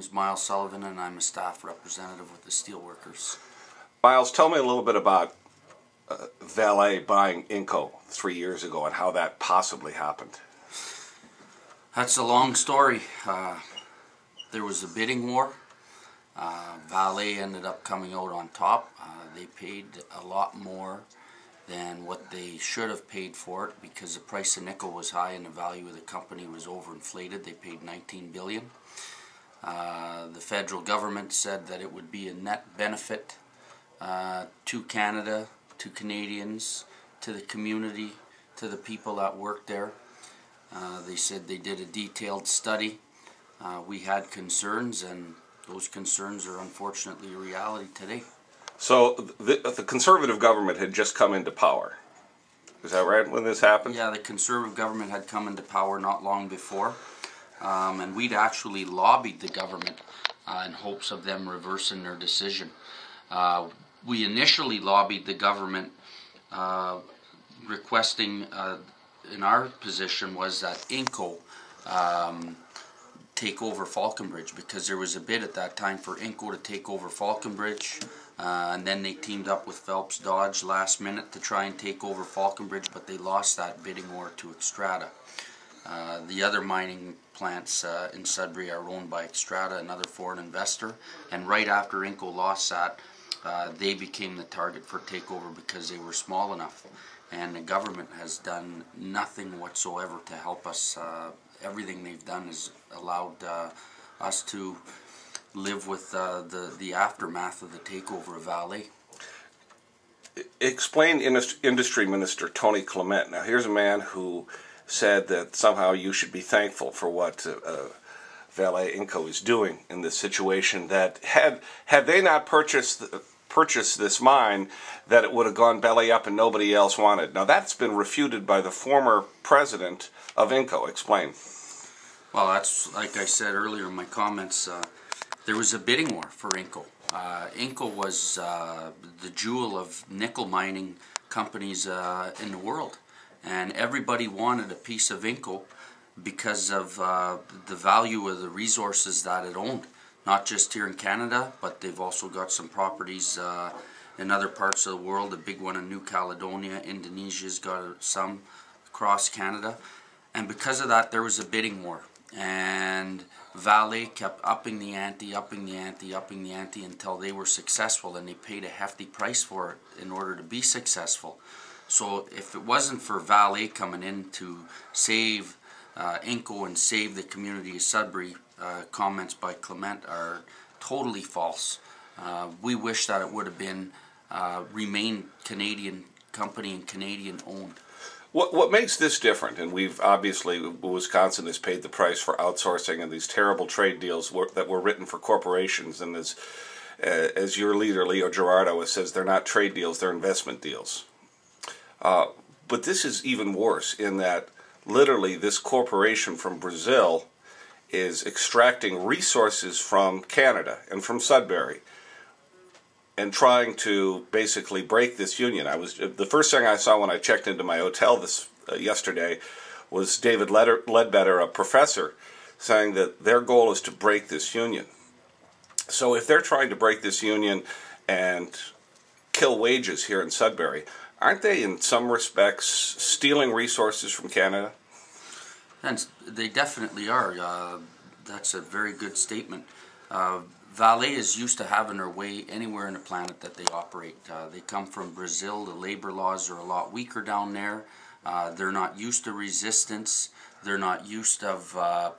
name's Myles Sullivan and I'm a staff representative with the Steelworkers. Myles, tell me a little bit about Vale buying Inco 3 years ago and how that possibly happened. That's a long story. There was a bidding war. Vale ended up coming out on top. They paid a lot more than what they should have paid for it because the price of nickel was high and the value of the company was overinflated. They paid $19 billion. The federal government said that it would be a net benefit to Canada, to Canadians, to the community, to the people that work there. They said they did a detailed study. We had concerns, and those concerns are unfortunately a reality today. So the Conservative government had just come into power. Is that right when this happened? Yeah, the Conservative government had come into power not long before. And we'd actually lobbied the government in hopes of them reversing their decision. We initially lobbied the government requesting, in our position was that Inco take over Falconbridge, because there was a bid at that time for Inco to take over Falconbridge, and then they teamed up with Phelps Dodge last minute to try and take over Falconbridge, but they lost that bidding war to Xstrata. The other mining plants in Sudbury are owned by Xstrata, another foreign investor, and right after Inco lost that, they became the target for takeover because they were small enough. And the government has done nothing whatsoever to help us. Everything they've done has allowed us to live with the aftermath of the takeover of Vale. Explain Industry Minister Tony Clement. Now here's a man who said that somehow you should be thankful for what Vale Inco is doing in this situation, that had they not purchased this mine, that it would have gone belly up and nobody else wanted. Now that's been refuted by the former president of Inco. Explain. Well, that's like I said earlier in my comments, there was a bidding war for Inco. Inco was the jewel of nickel mining companies in the world, and everybody wanted a piece of Inco because of the value of the resources that it owned. Not just here in Canada, but they've also got some properties in other parts of the world. A big one in New Caledonia. Indonesia's got some across Canada. And because of that, there was a bidding war. And Vale kept upping the ante, upping the ante, upping the ante until they were successful, and they paid a hefty price for it in order to be successful. So if it wasn't for Vale coming in to save Inco and save the community of Sudbury, comments by Clement are totally false. We wish that it would have been remained Canadian company and Canadian owned. What makes this different, and we've obviously, Wisconsin has paid the price for outsourcing and these terrible trade deals that were written for corporations, and as your leader Leo Gerardo says, they're not trade deals, they're investment deals. But this is even worse in that literally this corporation from Brazil is extracting resources from Canada and from Sudbury and trying to basically break this union. The first thing I saw when I checked into my hotel yesterday was David Ledbetter, a professor, saying that their goal is to break this union. So if they're trying to break this union and kill wages here in Sudbury, aren't they in some respects stealing resources from Canada? And they definitely are. That's a very good statement. Vale is used to having their way anywhere on the planet that they operate. They come from Brazil. The labor laws are a lot weaker down there. They're not used to resistance. They're not used of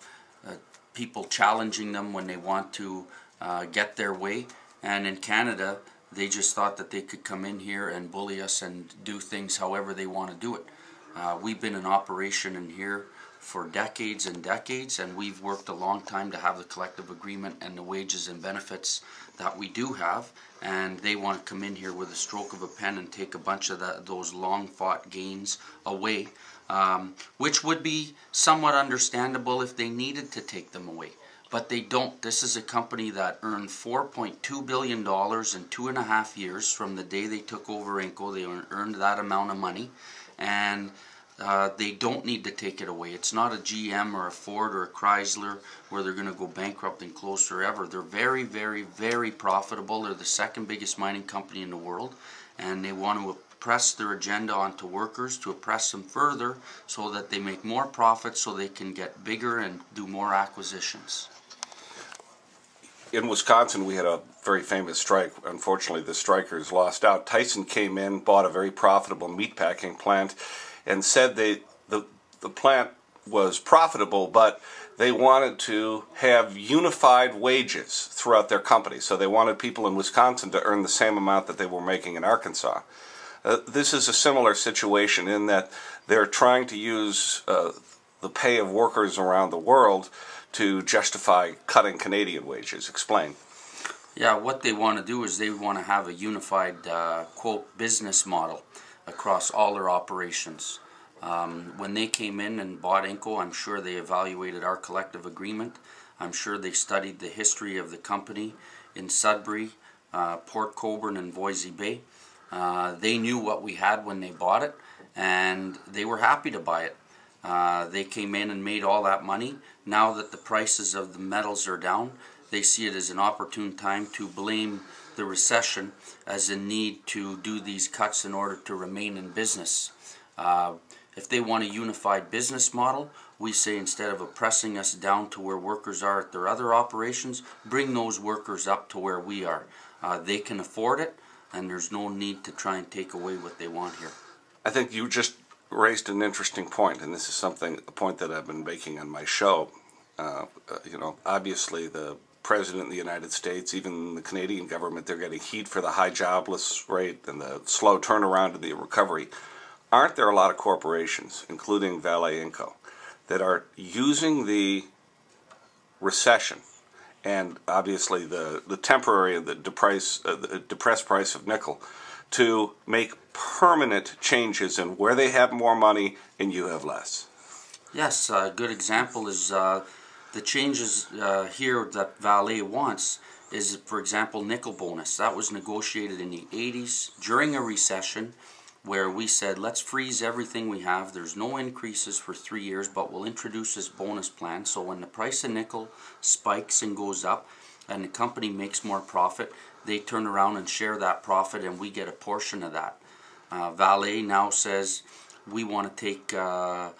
people challenging them when they want to get their way. And in Canada, they just thought that they could come in here and bully us and do things however they want to do it. We've been in operation in here for decades and decades, and we've worked a long time to have the collective agreement and the wages and benefits that we do have, and they want to come in here with a stroke of a pen and take a bunch of those long fought gains away, which would be somewhat understandable if they needed to take them away. But they don't. This is a company that earned $4.2 billion in 2.5 years from the day they took over Inco. They earned that amount of money, and they don't need to take it away. It's not a GM or a Ford or a Chrysler where they're going to go bankrupt and close forever. They're very, very, very profitable. They're the second biggest mining company in the world, and they want to press their agenda onto workers to oppress them further so that they make more profit so they can get bigger and do more acquisitions. In Wisconsin, we had a very famous strike. Unfortunately, the strikers lost out. Tyson came in, bought a very profitable meatpacking plant, and said the plant was profitable, but they wanted to have unified wages throughout their company. So they wanted people in Wisconsin to earn the same amount that they were making in Arkansas. This is a similar situation in that they're trying to use the pay of workers around the world to justify cutting Canadian wages. Explain. Yeah, what they want to do is they want to have a unified, quote, business model across all their operations. When they came in and bought Inco, I'm sure they evaluated our collective agreement. I'm sure they studied the history of the company in Sudbury, Port Colborne, and Voisey Bay. They knew what we had when they bought it, and they were happy to buy it. They came in and made all that money. Now that the prices of the metals are down, they see it as an opportune time to blame the recession as a need to do these cuts in order to remain in business. If they want a unified business model, we say instead of oppressing us down to where workers are at their other operations, bring those workers up to where we are. They can afford it, and there's no need to try and take away what they want here. I think you just raised an interesting point, and this is a point that I've been making on my show. Obviously the President of the United States, even the Canadian government, they're getting heat for the high jobless rate and the slow turnaround in the recovery. Aren't there a lot of corporations, including Vale Inco, that are using the recession and obviously the temporary, the depressed price of nickel to make permanent changes in where they have more money and you have less? Yes, a good example is the changes here that Vale wants is, for example, nickel bonus. That was negotiated in the 80s during a recession where we said, let's freeze everything we have. There's no increases for 3 years, but we'll introduce this bonus plan. So when the price of nickel spikes and goes up and the company makes more profit, they turn around and share that profit and we get a portion of that. Vale now says we want to take a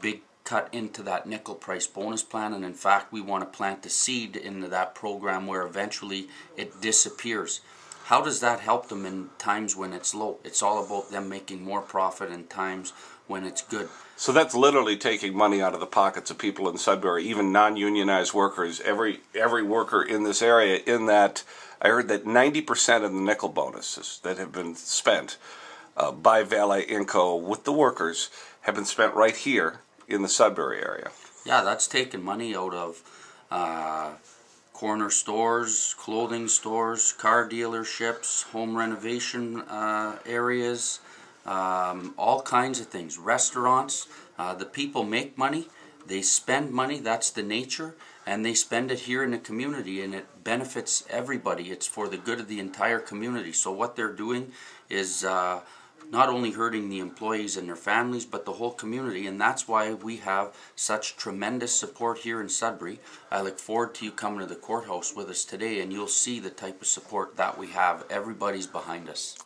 big cut into that nickel price bonus plan, and in fact we want to plant the seed into that program where eventually it disappears. How does that help them in times when it's low? It's all about them making more profit in times when it's good. So that's literally taking money out of the pockets of people in Sudbury, even non-unionized workers, every worker in this area, in that I heard that 90% of the nickel bonuses that have been spent by Vale Inco with the workers have been spent right here in the Sudbury area. Yeah, that's taking money out of corner stores, clothing stores, car dealerships, home renovation areas, all kinds of things, restaurants. The people make money, they spend money, that's the nature, and they spend it here in the community, and it benefits everybody. It's for the good of the entire community. So what they're doing is not only hurting the employees and their families, but the whole community, and that's why we have such tremendous support here in Sudbury. I look forward to you coming to the courthouse with us today, and you'll see the type of support that we have. Everybody's behind us.